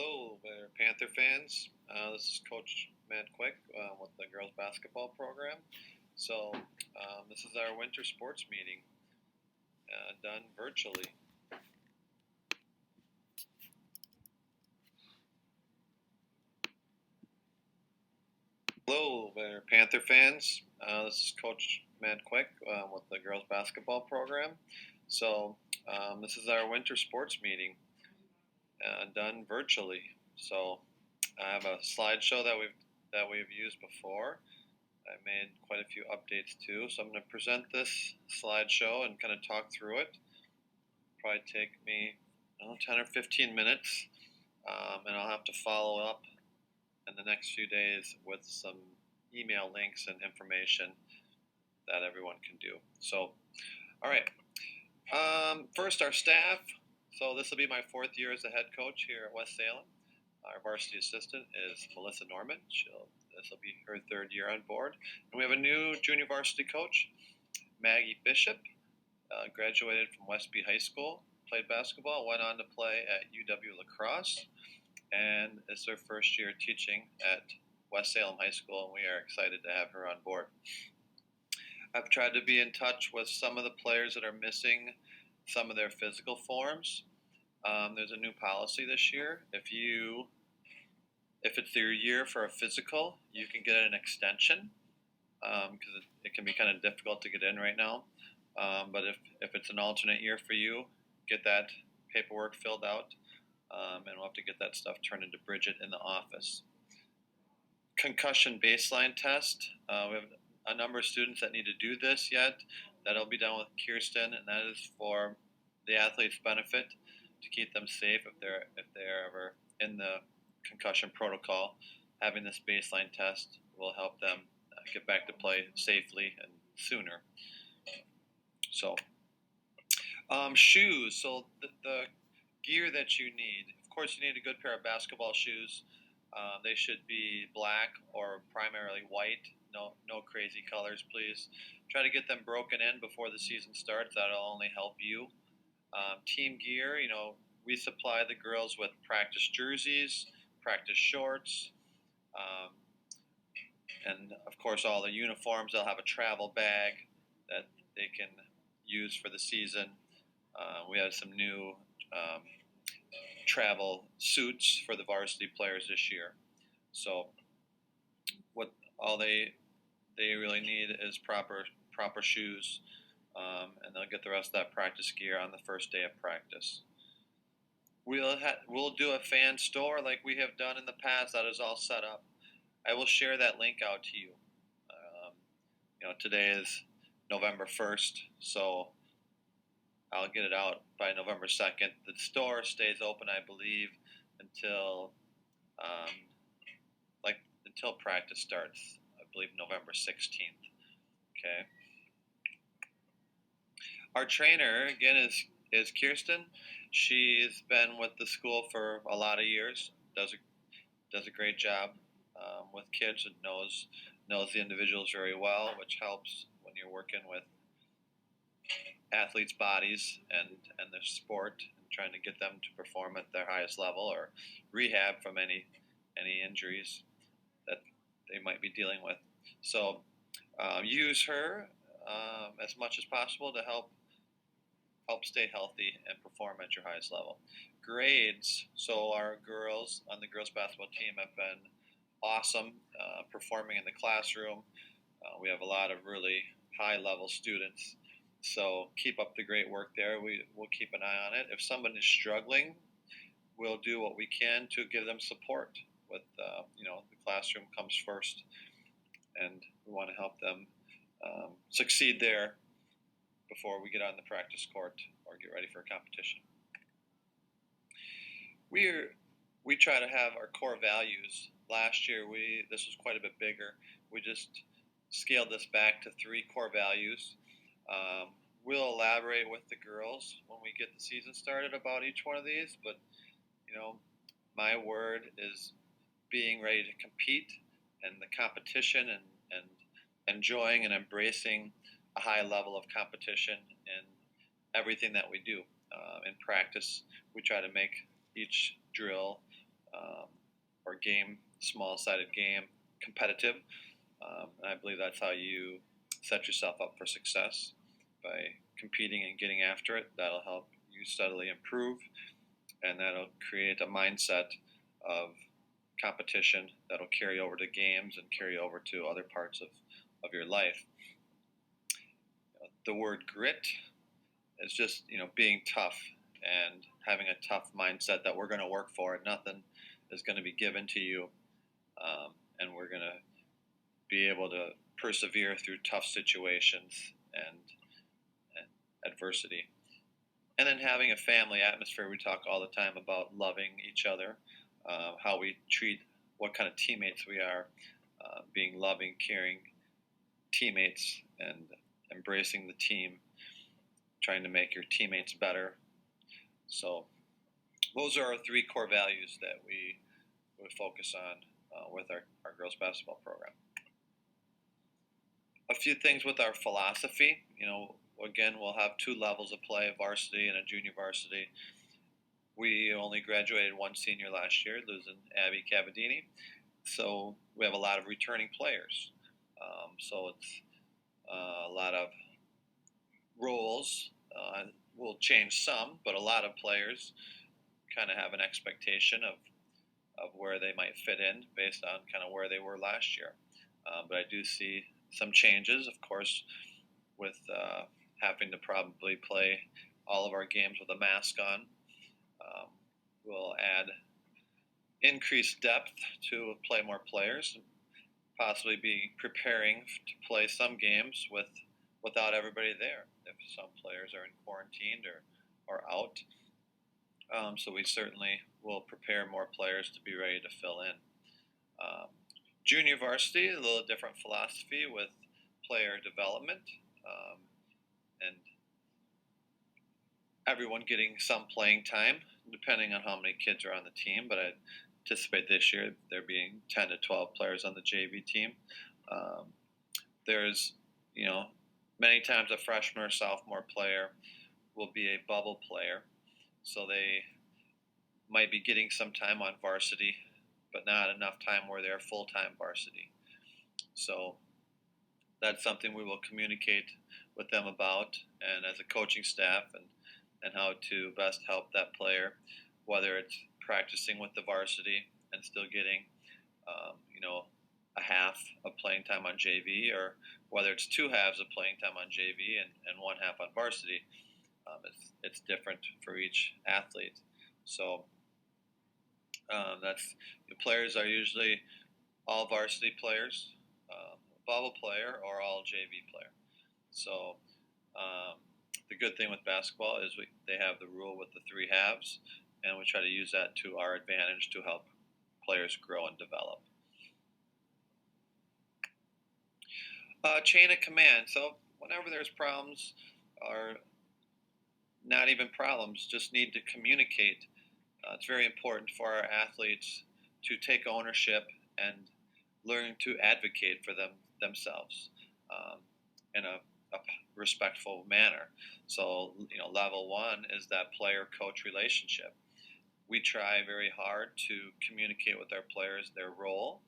Hello there, Panther fans. This is Coach Matt Quick with the girls basketball program. This is our winter sports meeting done virtually. Hello there, Panther fans. This is Coach Matt Quick with the girls basketball program. This is our winter sports meeting done virtually. So I have a slideshow that we've used before. I made quite a few updates too, so I'm going to present this slideshow and kind of talk through it. Probably take me 10 or 15 minutes, and I'll have to follow up in the next few days with some email links and information that everyone can do. So, all right. First, our staff. So this will be my 4th year as a head coach here at West Salem. Our varsity assistant is Melissa Norman. This will be her 3rd year on board. And we have a new junior varsity coach, Maggie Bishop. Graduated from Westby High School, played basketball, went on to play at UW La Crosse, and is her 1st year teaching at West Salem High School, and we are excited to have her on board. I've tried to be in touch with some of the players that are missing some of their physical forms. There's a new policy this year. If it's your year for a physical, you can get an extension because it can be kind of difficult to get in right now. But if it's an alternate year for you, get that paperwork filled out, and we'll have to get that stuff turned into Bridget in the office. Concussion baseline test. We have a number of students that need to do this yet. That'll be done with Kirsten, and that is for the athlete's benefit to keep them safe if they're ever in the concussion protocol. Having this baseline test will help them get back to play safely and sooner. So, shoes. So the gear that you need. Of course, you need a good pair of basketball shoes. They should be black or primarily white. No crazy colors, please. Try to get them broken in before the season starts. That'll only help you. Team gear. We supply the girls with practice jerseys, practice shorts, and of course all the uniforms. They'll have a travel bag that they can use for the season. We have some new travel suits for the varsity players this year. So what all they really need is proper shoes, and they'll get the rest of that practice gear on the first day of practice. We'll do a fan store like we have done in the past. That is all set up. I will share that link out to you. Today is November 1st, so I'll get it out by November 2nd. The store stays open, I believe, until practice starts. I believe November 16th. Okay. Our trainer again is Kirsten. She's been with the school for a lot of years. Does a great job with kids and knows the individuals very well, which helps when you're working with athletes' bodies and their sport and trying to get them to perform at their highest level or rehab from any injuries that they might be dealing with. So use her as much as possible to help stay healthy and perform at your highest level. Grades. So our girls on the girls basketball team have been awesome performing in the classroom. We have a lot of really high-level students. So keep up the great work there. We'll keep an eye on it. If someone is struggling, we'll do what we can to give them support. With the classroom comes first, and we want to help them succeed there before we get on the practice court or get ready for a competition. We try to have our core values. Last year, this was quite a bit bigger. We just scaled this back to 3 core values. We'll elaborate with the girls when we get the season started about each one of these, but my word is being ready to compete and the competition and enjoying and embracing a high level of competition in everything that we do. In practice, we try to make each drill or game, small-sided game, competitive. And I believe that's how you set yourself up for success, by competing and getting after it. That'll help you steadily improve, and that'll create a mindset of competition that'll carry over to games and carry over to other parts of your life. The word grit is just, being tough and having a tough mindset that we're going to work for it. Nothing is going to be given to you, and we're going to be able to persevere through tough situations and adversity. And then having a family atmosphere. We talk all the time about loving each other, how we treat, what kind of teammates we are, being loving, caring teammates, and embracing the team, trying to make your teammates better. So those are our 3 core values that we focus on with our girls basketball program. A few things with our philosophy. Again, we'll have 2 levels of play, a varsity and a junior varsity. We only graduated 1 senior last year, losing Abby Cavadini. So we have a lot of returning players. So it's a lot of roles. Will change some, but a lot of players kind of have an expectation of where they might fit in based on kind of where they were last year. But I do see some changes, of course, with having to probably play all of our games with a mask on. We'll add increased depth to play more players, and possibly be preparing to play some games without everybody there if some players are in quarantined or out. So we certainly will prepare more players to be ready to fill in. Junior varsity, a little different philosophy with player development, and everyone getting some playing time, depending on how many kids are on the team. But I anticipate this year there being 10 to 12 players on the JV team. There's, many times a freshman or sophomore player will be a bubble player, so they might be getting some time on varsity, but not enough time where they're full-time varsity. So that's something we will communicate with them about, and as a coaching staff, and how to best help that player, whether it's practicing with the varsity and still getting, a half of playing time on JV, or whether it's 2 halves of playing time on JV and 1 half on varsity. It's different for each athlete. So that's, the players are usually all varsity players, bubble player, or all JV player. So the good thing with basketball is they have the rule with the 3 halves, and we try to use that to our advantage to help players grow and develop. Chain of command. So whenever there's problems, or not even problems, just need to communicate. It's very important for our athletes to take ownership and learn to advocate for themselves in a respectful manner. So, level 1 is that player-coach relationship. We try very hard to communicate with our players their role,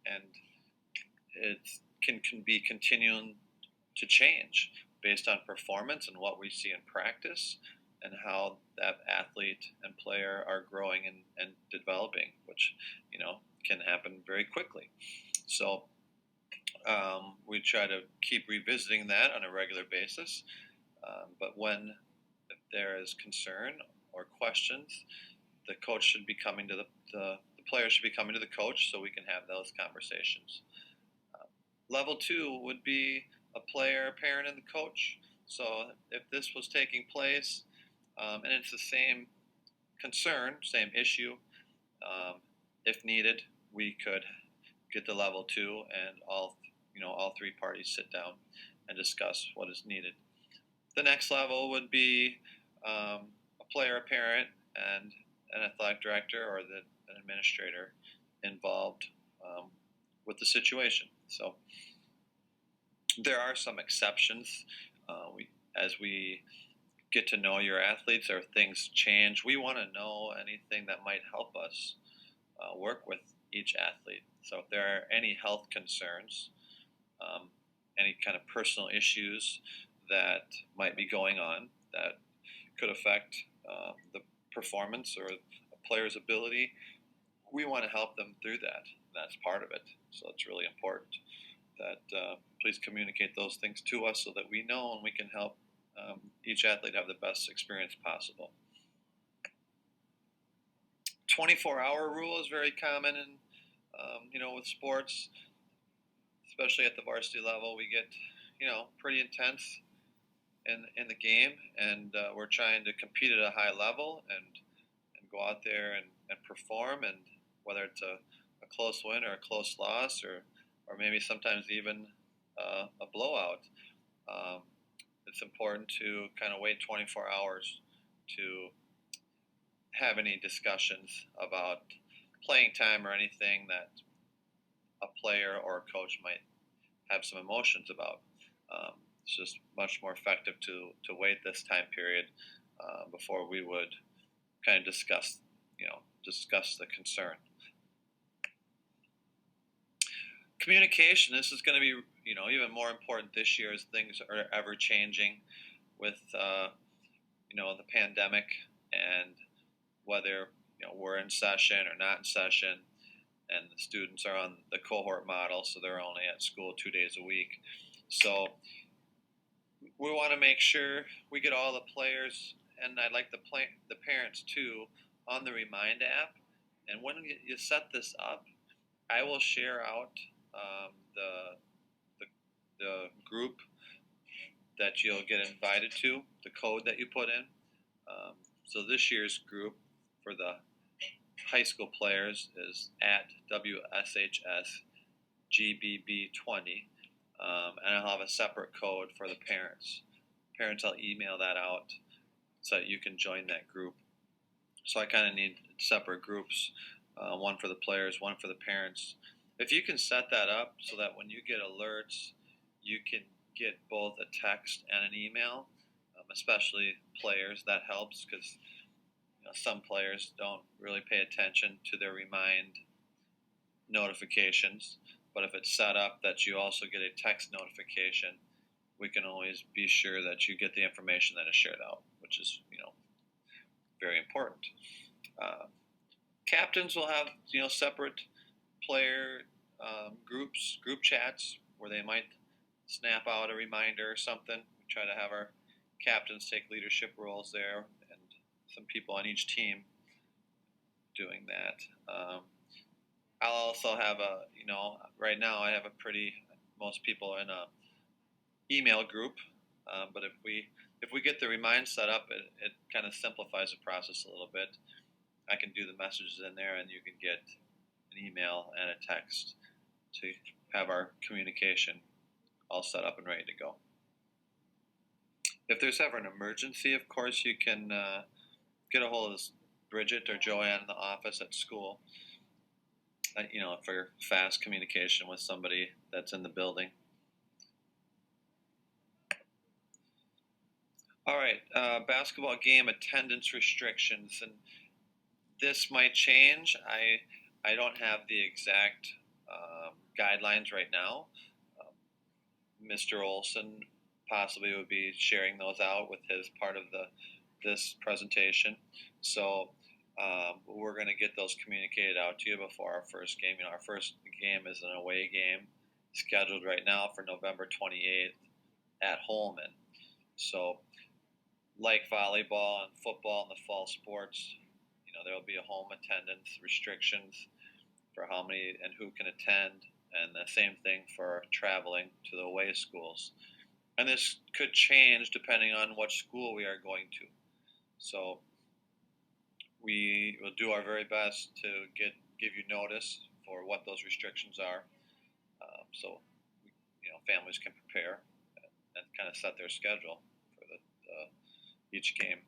and it can be continuing to change based on performance and what we see in practice, and how that athlete and player are growing and developing, which can happen very quickly. So we try to keep revisiting that on a regular basis. But if there is concern or questions, the coach should be coming to the player should be coming to the coach, so we can have those conversations. Level 2 would be a player, parent, and the coach. So if this was taking place, and it's the same concern, same issue, if needed, we could get to level 2, and all 3 parties sit down and discuss what is needed. The next level would be a player, a parent, and an athletic director or an administrator involved with the situation. So there are some exceptions as we get to know your athletes or things change. We want to know anything that might help us work with each athlete. So if there are any health concerns, any kind of personal issues that might be going on that could affect the performance or a player's ability, we want to help them through that. That's part of it. So it's really important that please communicate those things to us so that we know and we can help each athlete have the best experience possible. 24-hour rule is very common in, with sports, especially at the varsity level. We get, pretty intense in the game, and we're trying to compete at a high level and go out there and perform, and whether it's a close win or a close loss or maybe sometimes even a blowout, it's important to kind of wait 24 hours to have any discussions about playing time or anything that a player or a coach might have some emotions about. It's just much more effective to wait this time period before we would kind of discuss the concern. Communication. This is going to be even more important this year as things are ever changing with the pandemic, and whether we're in session or not in session, and the students are on the cohort model, so they're only at school 2 days a week. So we want to make sure we get all the players, and I'd like the parents too, on the Remind app. And when you set this up, I will share out the group that you'll get invited to, the code that you put in. So this year's group for the high school players is at WSHS GBB 20, and I'll have a separate code for the parents. Parents, I'll email that out so that you can join that group. So I kind of need separate groups, one for the players, one for the parents. If you can set that up so that when you get alerts, you can get both a text and an email, especially players, that helps because some players don't really pay attention to their Remind notifications. But if it's set up that you also get a text notification, we can always be sure that you get the information that is shared out, which is very important. Captains will have separate player group chats where they might snap out a reminder or something. We try to have our captains take leadership roles there, and some people on each team doing that. I'll also have right now I have most people in a email group, but if we get the Remind set up, it kind of simplifies the process a little bit. I can do the messages in there, and you can get an email and a text to have our communication all set up and ready to go. If there's ever an emergency, of course, you can get a hold of Bridget or Joanne in the office at school, for fast communication with somebody that's in the building. All right, basketball game attendance restrictions, and this might change. I don't have the exact guidelines right now. Mr. Olson possibly would be sharing those out with his part of this presentation. So we're going to get those communicated out to you before our first game. Our first game is an away game scheduled right now for November 28th at Holman. So like volleyball and football and the fall sports, there will be a home attendance restrictions for how many and who can attend, and the same thing for traveling to the away schools. And this could change depending on what school we are going to. So we will do our very best to give you notice for what those restrictions are, so families can prepare and kind of set their schedule for each game.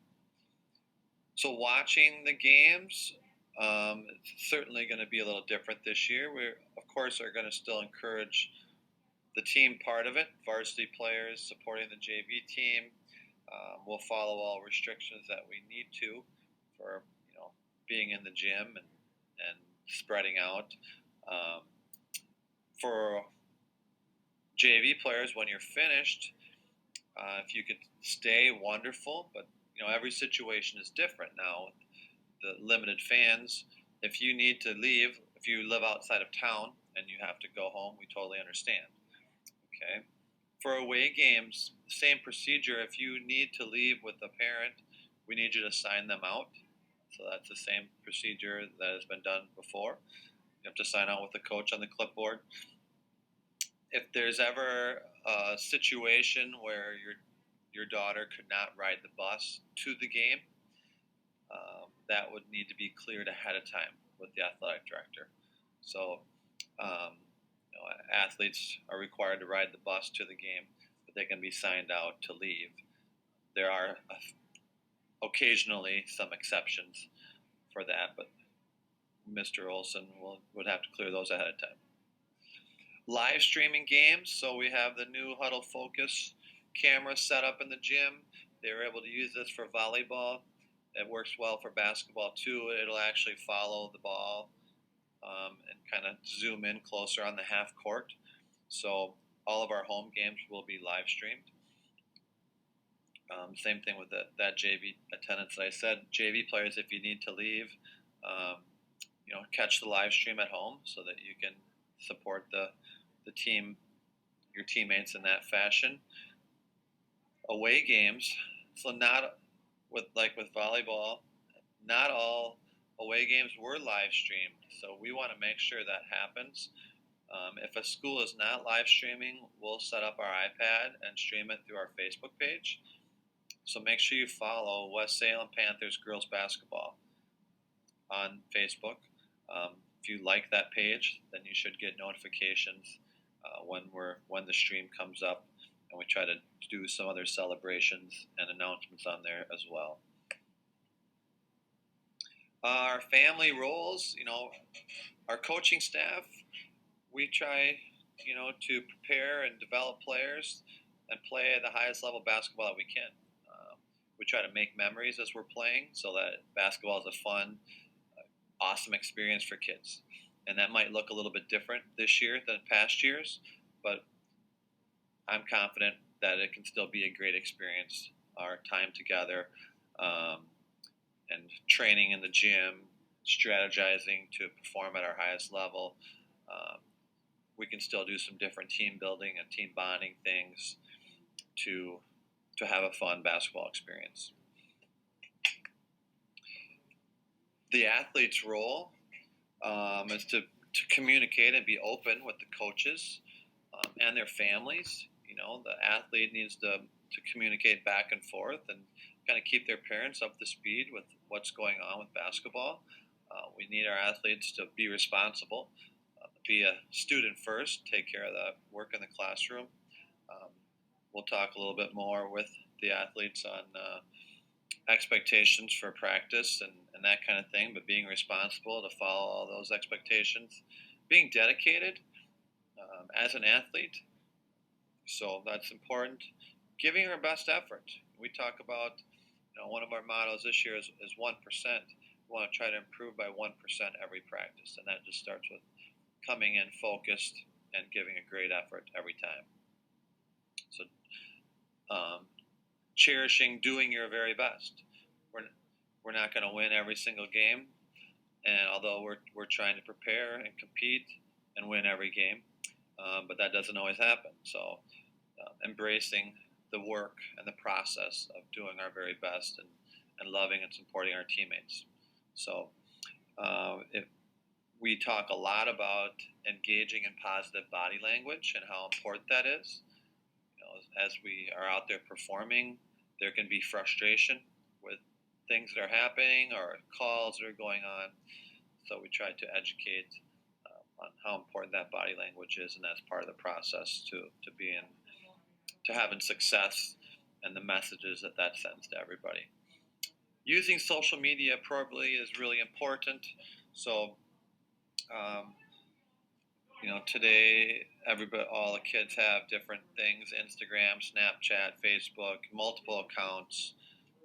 So watching the games, it's certainly going to be a little different this year. We, of course, are going to still encourage the team part of it, varsity players supporting the JV team, We'll follow all restrictions that we need to for being in the gym and spreading out. For JV players, when you're finished, if you could stay, wonderful. But every situation is different now. The limited fans. If you need to leave, if you live outside of town and you have to go home, we totally understand. Okay. For away games, same procedure. If you need to leave with a parent, we need you to sign them out. So that's the same procedure that has been done before. You have to sign out with the coach on the clipboard. If there's ever a situation where your daughter could not ride the bus to the game, that would need to be cleared ahead of time with the athletic director. So athletes are required to ride the bus to the game, but they can be signed out to leave. There are occasionally some exceptions for that, but Mr. Olson would have to clear those ahead of time. Live streaming games, so we have the new Huddle Focus camera set up in the gym. They were able to use this for volleyball. It works well for basketball too. It'll actually follow the ball and kind of zoom in closer on the half court. So all of our home games will be live streamed. Same thing with that JV attendance that I said. JV players, if you need to leave, catch the live stream at home so that you can support the team, your teammates in that fashion. Away games, so not with volleyball, not all away games were live streamed. So we want to make sure that happens. If a school is not live streaming, we'll set up our iPad and stream it through our Facebook page. So make sure you follow West Salem Panthers girls basketball on Facebook. If you like that page, then you should get notifications when the stream comes up, and we try to do some other celebrations and announcements on there as well. Our family roles, our coaching staff, we try, to prepare and develop players and play at the highest level basketball that we can. We try to make memories as we're playing so that basketball is a fun, awesome experience for kids. And that might look a little bit different this year than past years, but I'm confident that it can still be a great experience. Our time together and training in the gym, strategizing to perform at our highest level. We can still do some different team building and team bonding things to have a fun basketball experience. The athlete's role is to communicate and be open with the coaches and their families. The athlete needs to communicate back and forth and kind of keep their parents up to speed with what's going on with basketball. We need our athletes to be responsible, be a student first, take care of the work in the classroom. We'll talk a little bit more with the athletes on expectations for practice and that kind of thing, but being responsible to follow all those expectations, being dedicated as an athlete. So that's important. Giving our best effort. We talk about, one of our mottos this year is 1%. We want to try to improve by 1% every practice, and that just starts with coming in focused and giving a great effort every time. So cherishing doing your very best. We're not going to win every single game, and although we're trying to prepare and compete and win every game, but that doesn't always happen. So embracing the work and the process of doing our very best and loving and supporting our teammates. So we talk a lot about engaging in positive body language and how important that is. As we are out there performing, there can be frustration with things that are happening or calls that are going on. So we try to educate on how important that body language is, and that's part of the process to having success and the messages that sends to everybody. Using social media appropriately is really important. So Today all the kids have different things: Instagram, Snapchat, Facebook, multiple accounts,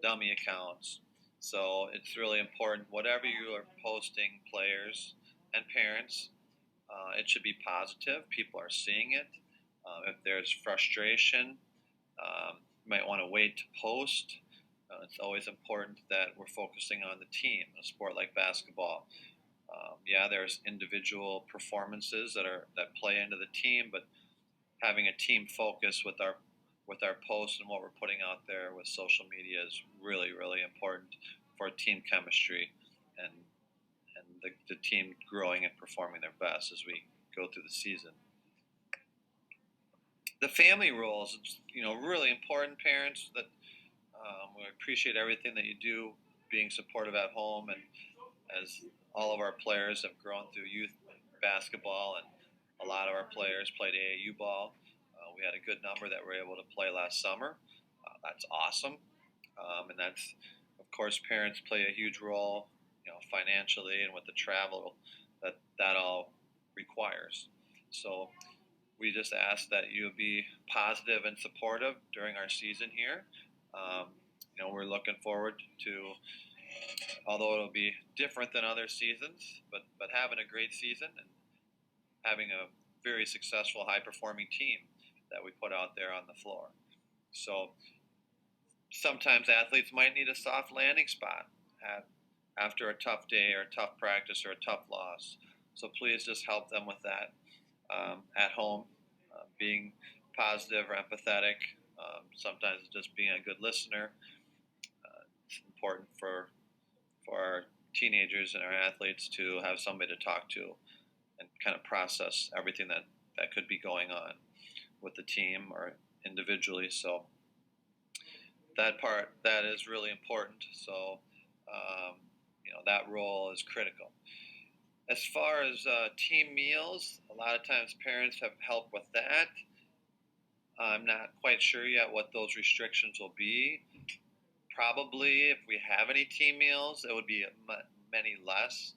dummy accounts. So it's really important, whatever you are posting, players and parents, it should be positive. People are seeing it. If there's frustration, you might want to wait to post. It's always important that we're focusing on the team. A sport like basketball, yeah, there's individual performances that play into the team, but having a team focus with our posts and what we're putting out there with social media is really, really important for team chemistry and the team growing and performing their best as we go through the season. The family roles, really important. Parents, that we appreciate everything that you do, being supportive at home, and as all of our players have grown through youth basketball, and a lot of our players played AAU ball. We had a good number that were able to play last summer. That's awesome, and that's, of course, parents play a huge role, financially and with the travel that all requires. So we just ask that you be positive and supportive during our season here. We're looking forward to, although it'll be different than other seasons, but having a great season and having a very successful, high-performing team that we put out there on the floor. So sometimes athletes might need a soft landing spot after a tough day or a tough practice or a tough loss. So please just help them with that at home, being positive or empathetic. Sometimes just being a good listener. It's important for our teenagers and our athletes to have somebody to talk to and kind of process everything that could be going on with the team or individually. So that is really important. So that role is critical. As far as team meals, a lot of times parents have help with that. I'm not quite sure yet what those restrictions will be. Probably, if we have any team meals, it would be many less,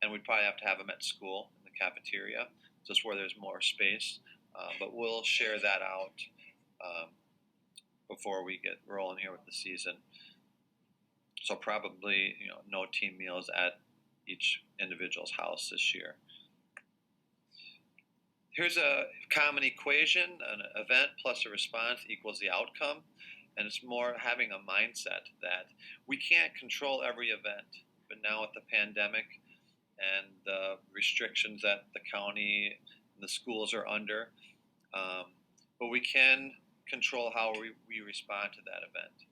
and we'd probably have to have them at school in the cafeteria, just where there's more space. But we'll share that out before we get rolling here with the season. So probably, no team meals at each individual's house this year. Here's a common equation: an event plus a response equals the outcome. And it's more having a mindset that we can't control every event. But now with the pandemic and the restrictions that the county and the schools are under, but we can control how we respond to that event,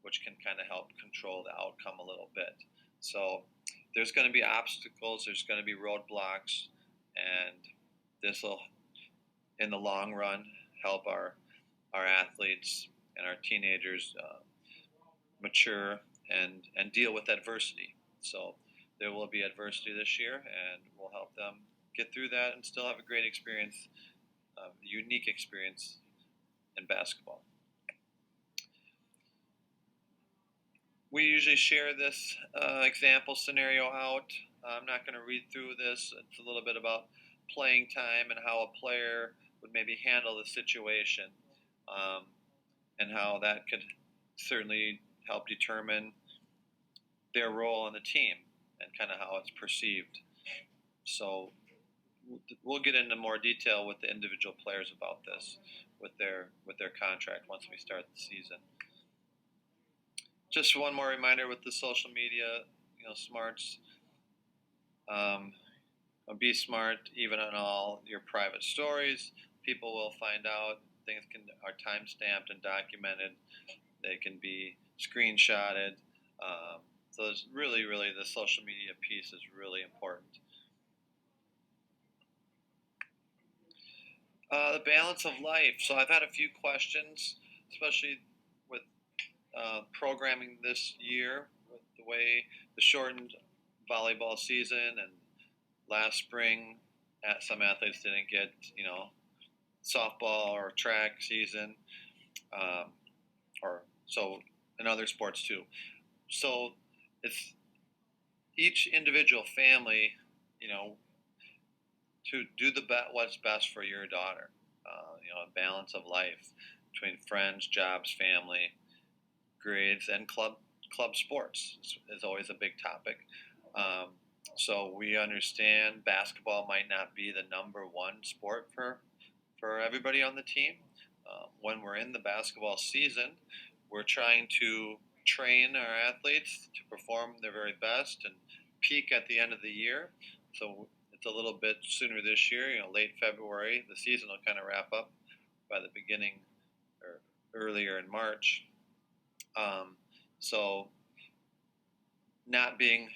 which can kind of help control the outcome a little bit. So there's going to be obstacles, there's going to be roadblocks, and this will, in the long run, help our athletes and our teenagers mature and deal with adversity. So there will be adversity this year, and we'll help them get through that and still have a great experience, unique experience in basketball. We usually share this example scenario out. I'm not going to read through this. It's a little bit about playing time and how a player would maybe handle the situation, and how that could certainly help determine their role on the team and kind of how it's perceived. So we'll get into more detail with the individual players about this with their contract once we start the season. Just one more reminder with the social media, smarts. Be smart even on all your private stories. People will find out. Things are time stamped and documented. They can be screenshotted. So it's really, really, the social media piece is really important. The balance of life. So I've had a few questions, especially with programming this year, with the way the shortened volleyball season, and last spring, some athletes didn't get, softball or track season, or so in other sports too. So it's each individual family, to do what's best for your daughter. A balance of life between friends, jobs, family, grades, and club sports is always a big topic. So we understand basketball might not be the number one sport for everybody on the team. When we're in the basketball season, we're trying to train our athletes to perform their very best and peak at the end of the year. So it's a little bit sooner this year, late February. The season will kind of wrap up by the beginning or earlier in March. So not being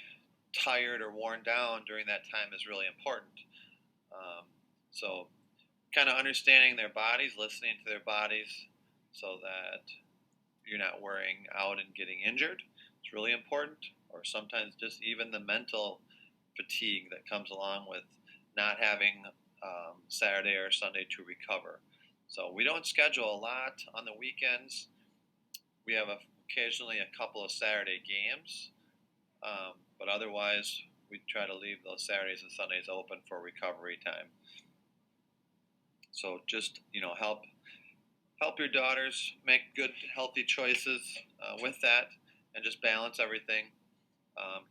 tired or worn down during that time is really important. So kind of understanding their bodies, listening to their bodies so that you're not wearing out and getting injured. It's really important. Or sometimes just even the mental fatigue that comes along with not having Saturday or Sunday to recover. So we don't schedule a lot on the weekends. We have occasionally a couple of Saturday games, but otherwise we try to leave those Saturdays and Sundays open for recovery time. So just help your daughters make good, healthy choices with that, and just balance everything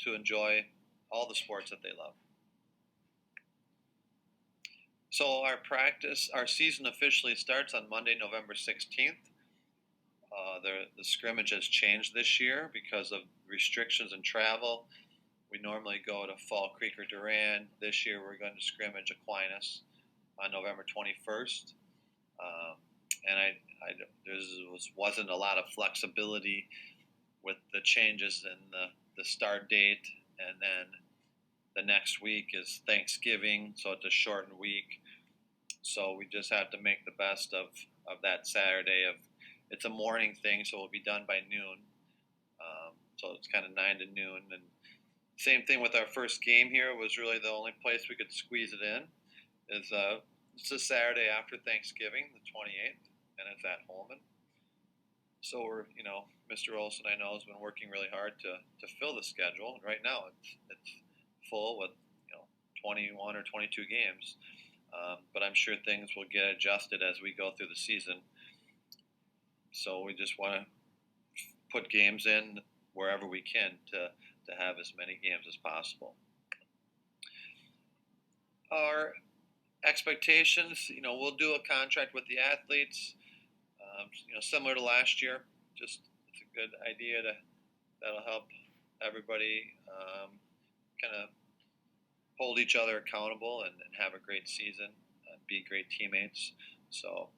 to enjoy all the sports that they love. So our season officially starts on Monday, November 16th. The scrimmage has changed this year because of restrictions and travel. We normally go to Fall Creek or Durand. This year we're going to scrimmage Aquinas on November 21st. And there wasn't a lot of flexibility with the changes in the start date, and then the next week is Thanksgiving, so it's a shortened week. So we just have to make the best of that Saturday. It's a morning thing, so it'll be done by noon. So it's kind of 9 to noon. And same thing with our first game here. It was really the only place we could squeeze it in. It's a Saturday after Thanksgiving, the 28th, and it's at Holman. So Mr. Olson, I know, has been working really hard to fill the schedule. And right now it's full with 21 or 22 games. But I'm sure things will get adjusted as we go through the season. So we just want to put games in wherever we can to have as many games as possible. Our expectations, we'll do a contract with the athletes, similar to last year. Just it's a good idea that'll help everybody kind of hold each other accountable and have a great season, be great teammates. So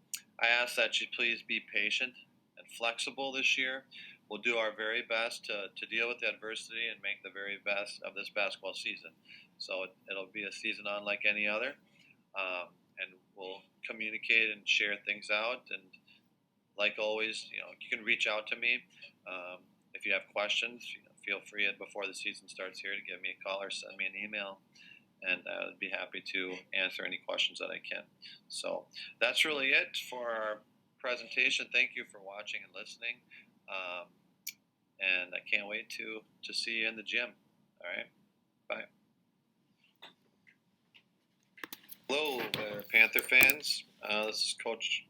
I ask that you please be patient and flexible this year. We'll do our very best to deal with the adversity and make the very best of this basketball season. So it'll be a season unlike any other, and we'll communicate and share things out. And like always, you can reach out to me if you have questions. Feel free before the season starts here to give me a call or send me an email, and I'd be happy to answer any questions that I can. So that's really it for our presentation. Thank you for watching and listening, and I can't wait to see you in the gym. All right, bye. Hello there, Panther fans. This is Coach